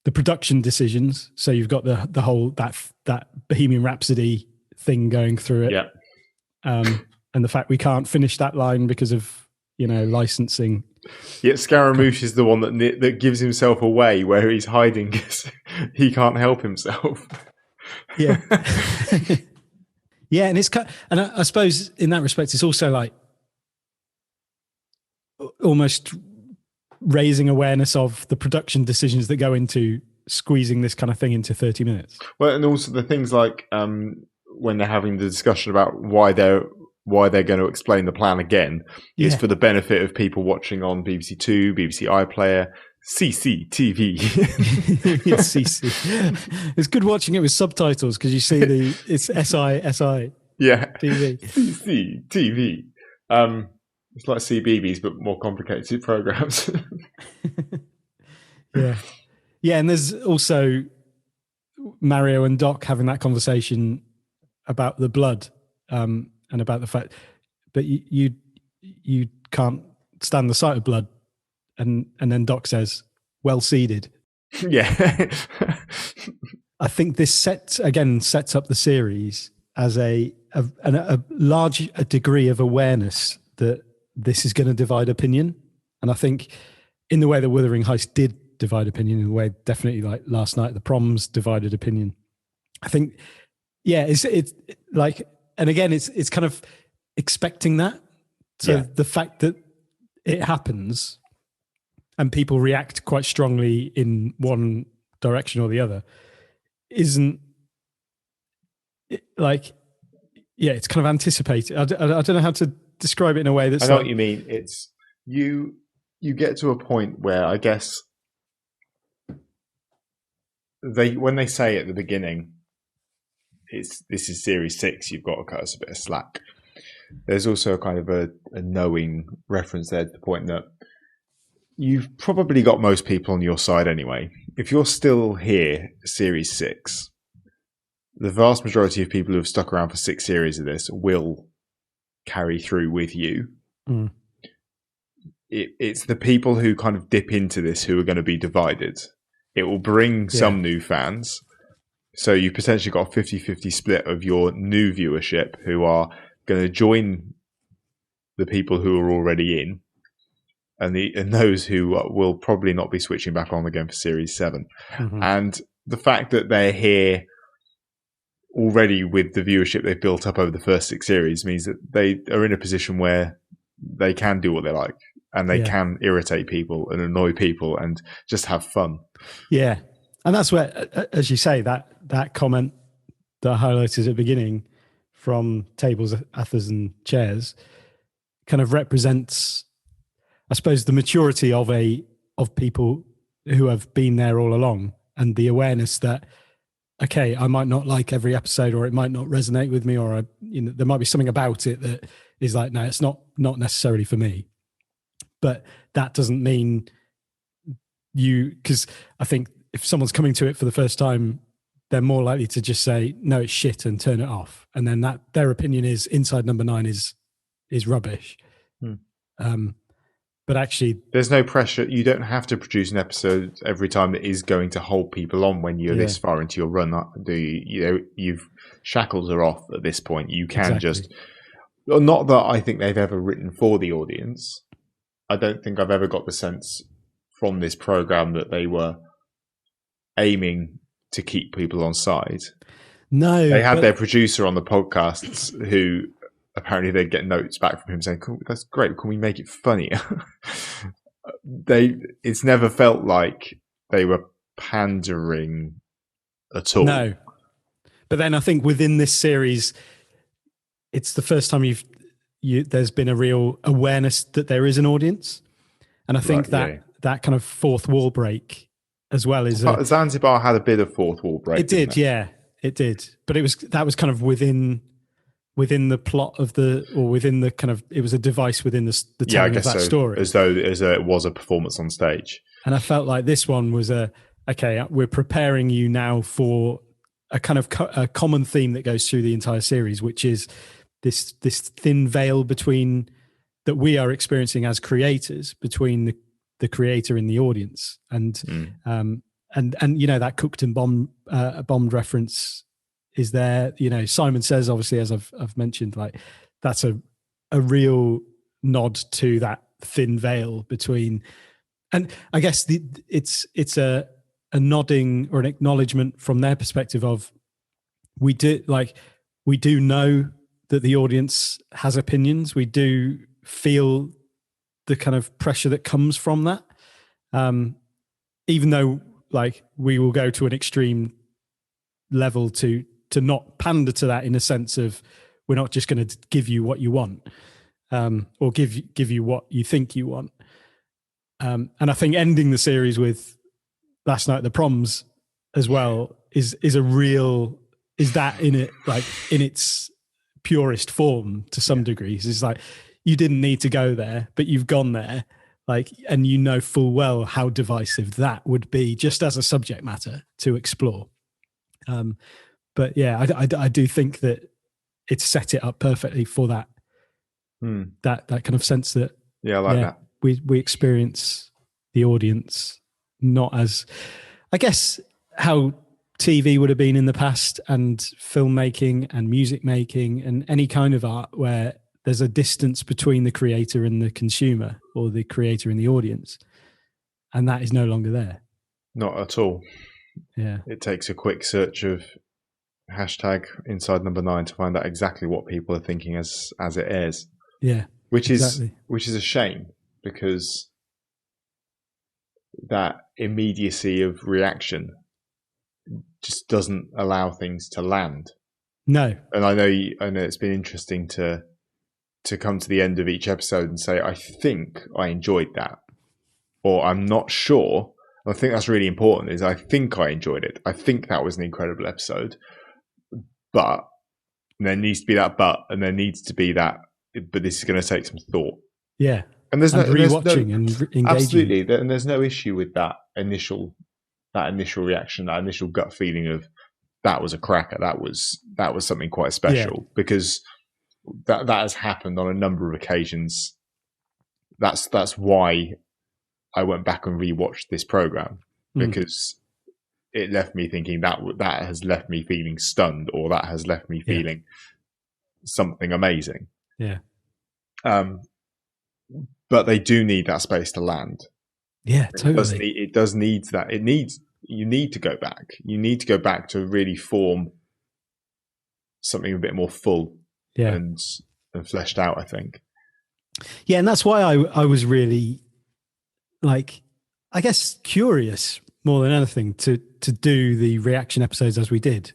the production decisions. So you've got the whole that Bohemian Rhapsody thing going through it. Yeah. And the fact we can't finish that line because of, licensing. Yeah, Scaramouche is the one that gives himself away, where he's hiding because he can't help himself. Yeah. Yeah, and and I suppose in that respect, it's also like almost raising awareness of the production decisions that go into squeezing this kind of thing into 30 minutes. Well, and also the things like when they're having the discussion about why they're going to explain the plan again is for the benefit of people watching on BBC Two, BBC iPlayer, CCTV. Yes, CC. It's good watching it with subtitles because you see it's SI. Yeah. TV. CCTV. It's like CBeebies, but more complicated programs. Yeah. Yeah, and there's also Mario and Doc having that conversation about the blood and about the fact that you can't stand the sight of blood. And then Doc says, well seeded. Yeah. I think this sets up the series as a large degree of awareness that this is going to divide opinion. And I think in the way that Wuthering Heist did divide opinion, in the way definitely like last night, the Proms divided opinion. I think, yeah, it's like, and again, it's kind of expecting that. So the fact that it happens and people react quite strongly in one direction or the other isn't like, yeah, it's kind of anticipated. I don't know how to describe it in a way that's I know what you mean. It's you get to a point where I guess when they say at the beginning, this is series 6, you've got to cut us a bit of slack. There's also a kind of a knowing reference there to the point that you've probably got most people on your side anyway. If you're still here, series 6, the vast majority of people who have stuck around for 6 series of this will carry through with you. Mm. It's the people who kind of dip into this who are going to be divided. It will bring some new fans. So you've potentially got a 50-50 split of your new viewership who are going to join the people who are already in, and those who will probably not be switching back on again for Series 7. Mm-hmm. And the fact that they're here already with the viewership they've built up over the first 6 series means that they are in a position where they can do what they like, and they can irritate people and annoy people and just have fun. Yeah. And that's where, as you say, that comment that I highlighted at the beginning from tables, athers and chairs kind of represents, I suppose, the maturity of people who have been there all along, and the awareness that, okay, I might not like every episode, or it might not resonate with me, or there might be something about it that is like, no, it's not necessarily for me. But that doesn't mean because I think if someone's coming to it for the first time, they're more likely to just say, no, it's shit, and turn it off. And then that their opinion is Inside Number 9 is rubbish. But actually, there's no pressure. You don't have to produce an episode every time that is going to hold people on when you're this far into your run. You've shackles are off at this point. You can just, not that I think they've ever written for the audience. I don't think I've ever got the sense from this program that they were aiming to keep people on side. No, they had their producer on the podcasts who apparently they'd get notes back from him saying, cool, that's great, can we make it funnier? It's never felt like they were pandering at all. No. But then I think within this series, it's the first time there's been a real awareness that there is an audience. And I think that kind of fourth wall break as well is Zanzibar had a bit of fourth wall break. It did, yeah, it did. But that was kind of within the plot of within the kind of, it was a device within the telling of that story, as though it was a performance on stage. And I felt like this one was okay, we're preparing you now for a kind of a common theme that goes through the entire series, which is this thin veil between that we are experiencing as creators between the creator and the audience, and that cooked and bombed reference is there. Simon Says, obviously, as I've mentioned, like that's a real nod to that thin veil between, and I guess it's a nodding or an acknowledgement from their perspective of we do know that the audience has opinions. We do feel the kind of pressure that comes from that, even though like we will go to an extreme level to not pander to that, in a sense of we're not just going to give you what you want, or give you what you think you want. And I think ending the series with Last Night at the Proms as well is that in it, like in its purest form to some degrees. It's like you didn't need to go there, but you've gone there, like, and you know full well how divisive that would be just as a subject matter to explore. But yeah, I do think that it's set it up perfectly for that that kind of sense that that we experience the audience not as, I guess, how TV would have been in the past, and filmmaking and music making and any kind of art where there's a distance between the creator and the consumer, or the creator and the audience, and that is no longer there. Not at all. Yeah, it takes a quick search of hashtag inside number 9 to find out exactly what people are thinking as it airs. Yeah, which is a shame, because that immediacy of reaction just doesn't allow things to land. No, and I know it's been interesting to come to the end of each episode and say, I think I enjoyed that, or I'm not sure. And I think that's really important. Is I think I enjoyed it. I think that was an incredible episode, but there needs to be that but, and there needs to be that. But this is going to take some thought. Yeah, and there's no rewatching and engaging. Absolutely, and there's no issue with that initial reaction, that initial gut feeling of that was a cracker. That was something quite special, because that has happened on a number of occasions. That's why I went back and rewatched this program, because it left me thinking that has left me feeling stunned, or that has left me feeling something amazing. Yeah. But they do need that space to land. Yeah, totally. It does need that. You need to go back. You need to go back to really form something a bit more full and fleshed out, I think. Yeah, and that's why I was really, like, I guess, curious more than anything to do the reaction episodes as we did,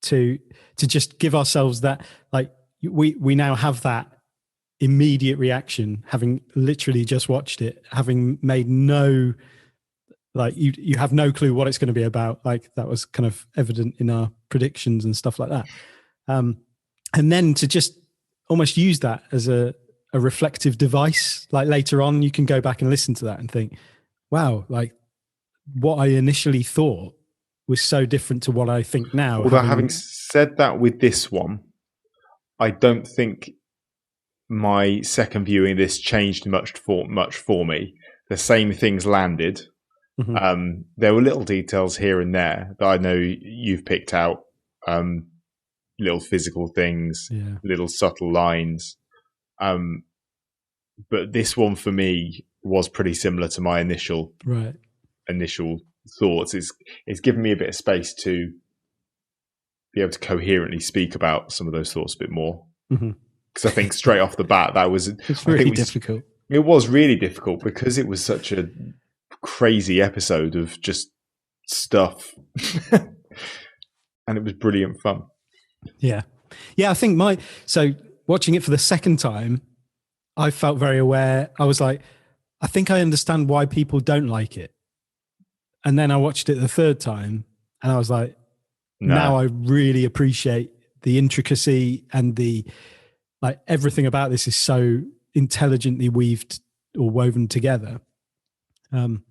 to just give ourselves that, like, we now have that immediate reaction, having literally just watched it, having made no, like, you have no clue what it's going to be about. Like, that was kind of evident in our predictions and stuff like that. And then to just almost use that as a reflective device, like later on you can go back and listen to that and think, wow, like what I initially thought was so different to what I think now. Although having said that, with this one, I don't think my second viewing this changed much for me. The same things landed. Mm-hmm. There were little details here and there that I know you've picked out, little physical things, little subtle lines. But this one for me was pretty similar to my initial thoughts. It's given me a bit of space to be able to coherently speak about some of those thoughts a bit more. Because I think straight off the bat, it's really difficult. It was really difficult because it was such a crazy episode of just stuff. And it was brilliant fun. Yeah. I think watching it for the second time, I felt very aware. I was like, I think I understand why people don't like it. And then I watched it the third time and I was like, now I really appreciate the intricacy and the, like, everything about this is so intelligently weaved or woven together. And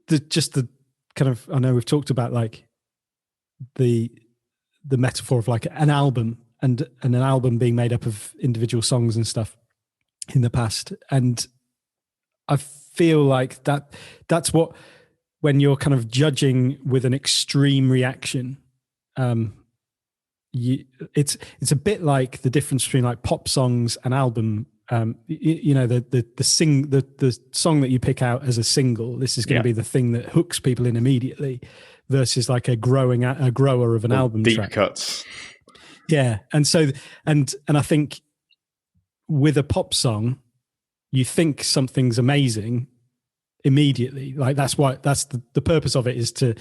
the kind of, I know we've talked about like the metaphor of like an album and an album being made up of individual songs and stuff in the past. And I feel like that's what, when you're kind of judging with an extreme reaction, it's a bit like the difference between like pop songs and album. The song that you pick out as a single, this is going to be the thing that hooks people in immediately, versus like a grower of an album deep track. Cuts. Yeah, and so and I think with a pop song, you think something's amazing immediately. Like that's the purpose of it, is to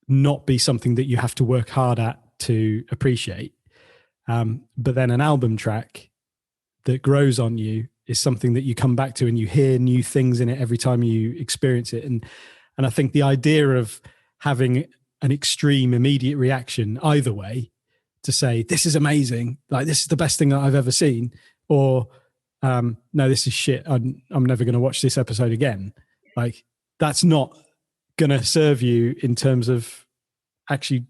not be something that you have to work hard at to appreciate. But then an album track that grows on you is something that you come back to and you hear new things in it every time you experience it. And I think the idea of having an extreme immediate reaction either way, to say this is amazing, like this is the best thing that I've ever seen, or no, this is shit, I'm never going to watch this episode again, like that's not going to serve you in terms of actually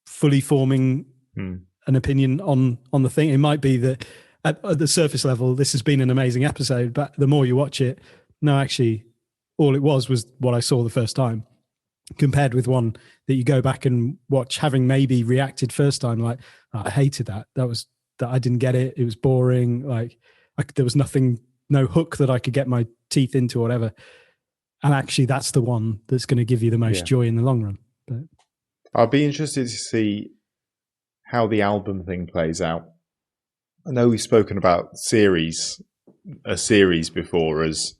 fully forming an opinion on the thing. It might be that at the surface level, this has been an amazing episode, but the more you watch it, no, actually, all it was what I saw the first time, compared with one that you go back and watch, having maybe reacted first time, like, oh, I hated that. That I didn't get it. It was boring. Like there was no hook that I could get my teeth into or whatever. And actually, that's the one that's going to give you the most joy in the long run. But I'll be interested to see how the album thing plays out. I know we've spoken about a series before as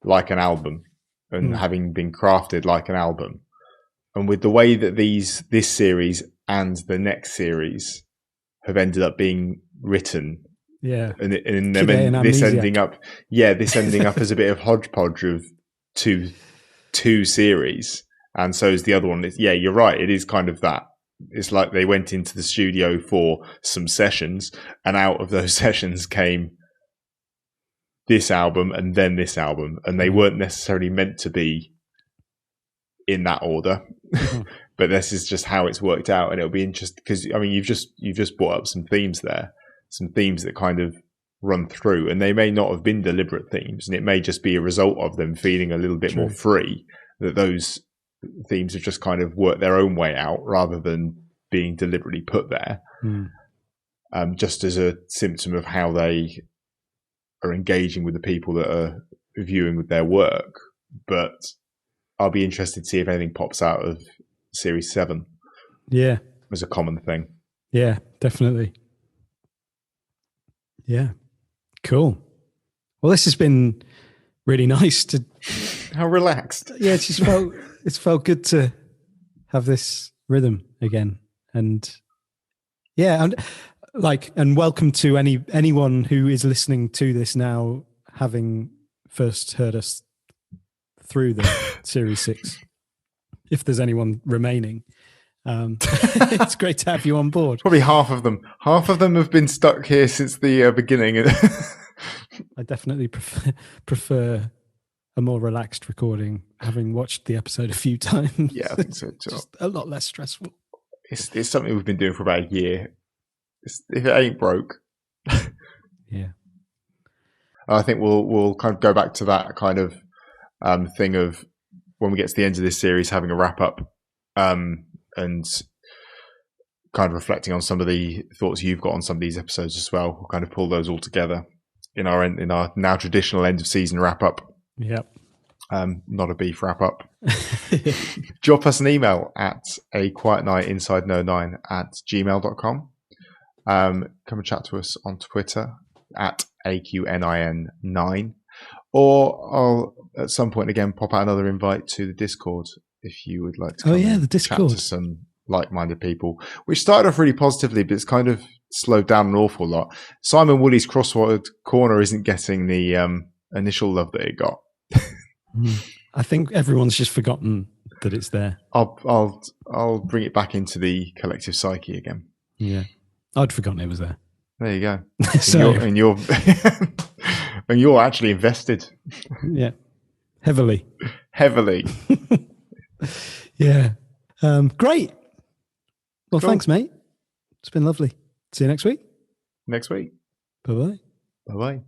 like an album and having been crafted like an album. And with the way that this series and the next series have ended up being written, and this ending up as a bit of hodgepodge of two series, and so is the other one. You're right. It is kind of that. It's like they went into the studio for some sessions, and out of those sessions came this album and then this album, and they weren't necessarily meant to be in that order. But this is just how it's worked out, and it'll be interesting because I mean you've just brought up some themes there, some themes that kind of run through, and they may not have been deliberate themes, and it may just be a result of them feeling a little bit more free, that those themes have just kind of worked their own way out rather than being deliberately put there, just as a symptom of how they are engaging with the people that are viewing with their work. But I'll be interested to see if anything pops out of Series 7 as a common thing. Yeah, definitely. Yeah, cool. Well, this has been really nice to... How relaxed. Yeah, it's felt good to have this rhythm again. And yeah, and welcome to anyone who is listening to this now, having first heard us through the Series 6. If there's anyone remaining, it's great to have you on board. Probably half of them. Half of them have been stuck here since the beginning. I definitely prefer a more relaxed recording, having watched the episode a few times. Yeah, I think so too. Just a lot less stressful. It's something we've been doing for about a year. If it ain't broke. Yeah. I think we'll kind of go back to that kind of thing of when we get to the end of this series, having a wrap up and kind of reflecting on some of the thoughts you've got on some of these episodes as well. We'll kind of pull those all together in our now traditional end of season wrap up. Yep. Not a beef wrap up. Drop us an email at aquietnightinsideno9@gmail.com. Come and chat to us on Twitter at AQNIN9. Or I'll at some point again pop out another invite to the Discord if you would like to come the Discord. chat to some like-minded people, which started off really positively, but it's kind of slowed down an awful lot. Simon Woolley's Crossword Corner isn't getting the initial love that it got. I think everyone's just forgotten that it's there. I'll bring it back into the collective psyche again. Yeah, I'd forgotten it was there. There you go. So, and you're and you're actually invested. Yeah, heavily. Yeah. Great. Well, Cool. Thanks, mate. It's been lovely. See you next week. Next week. Bye-bye. Bye-bye.